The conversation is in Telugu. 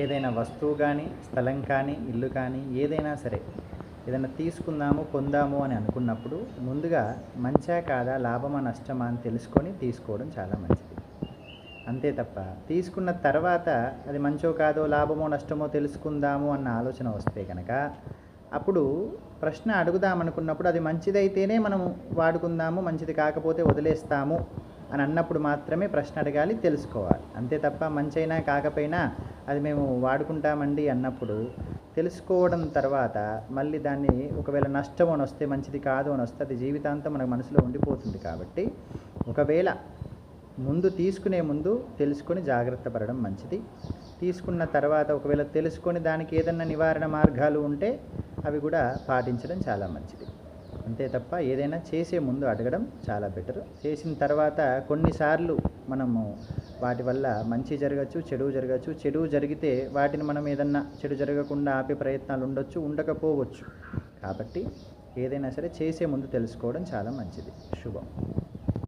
ఏదైనా వస్తువు కానీ, స్థలం కానీ, ఇల్లు కానీ ఏదైనా సరే ఏదైనా తీసుకుందాము, కొందాము అని అనుకున్నప్పుడు ముందుగా మంచా కాదా, లాభమా నష్టమా అని తెలుసుకొని తీసుకోవడం చాలా మంచిది. అంతే తప్ప తీసుకున్న తర్వాత అది మంచో కాదో, లాభమో నష్టమో తెలుసుకుందాము అన్న ఆలోచన వస్తే కనుక అప్పుడు ప్రశ్న అడుగుదామనుకున్నప్పుడు అది మంచిదైతేనే మనము వాడుకుందాము, మంచిది కాకపోతే వదిలేస్తాము అని అన్నప్పుడు మాత్రమే ప్రశ్న అడగాలి, తెలుసుకోవాలి. అంతే తప్ప మంచైనా కాకపోయినా అది మేము వాడుకుంటామండి అన్నప్పుడు తెలుసుకోవడం తర్వాత మళ్ళీ దాన్ని ఒకవేళ నష్టం అని వస్తే, మంచిది కాదు అని వస్తే అది జీవితాంతం మన మనసులో ఉండిపోతుంది. కాబట్టి ఒకవేళ ముందు తీసుకునే ముందు తెలుసుకొని జాగ్రత్త పడడం మంచిది. తీసుకున్న తర్వాత ఒకవేళ తెలుసుకొని దానికి ఏదన్నా నివారణ మార్గాలు ఉంటే అవి కూడా పాటించడం చాలా మంచిది. అంతే తప్ప ఏదైనా చేసే ముందు అడగడం చాలా బెటర్. చేసిన తర్వాత కొన్నిసార్లు మనము వాటి వల్ల మంచి జరగచ్చు, చెడు జరగచ్చు. చెడు జరిగితే వాటిని మనం ఏదన్నా చెడు జరగకుండా ఆపే ప్రయత్నాలు ఉండొచ్చు, ఉండకపోవచ్చు. కాబట్టి ఏదైనా సరే చేసే ముందు తెలుసుకోవడం చాలా మంచిది. శుభం.